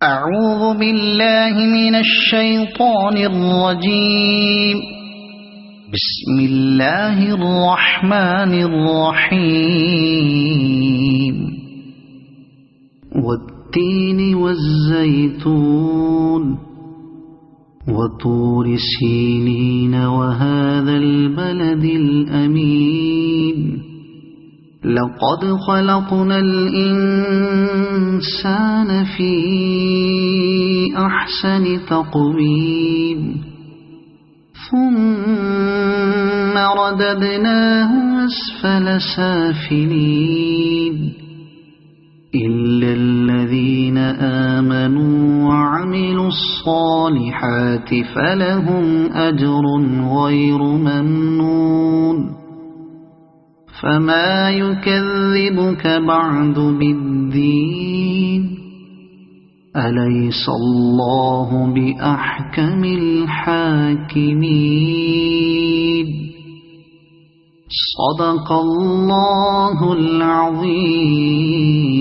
أعوذ بالله من الشيطان الرجيم. بسم الله الرحمن الرحيم. والتين والزيتون وطور سينين وهذا البلد الأمين. لقد خلقنا الإنسان في أحسن تقويم ثم رددناه أسفل سافلين إلا الذين آمنوا وعملوا الصالحات فلهم أجر غير ممنون. فما يكذبك بعد بالدين؟ أليس الله بأحكم الحاكمين؟ صدق الله العظيم.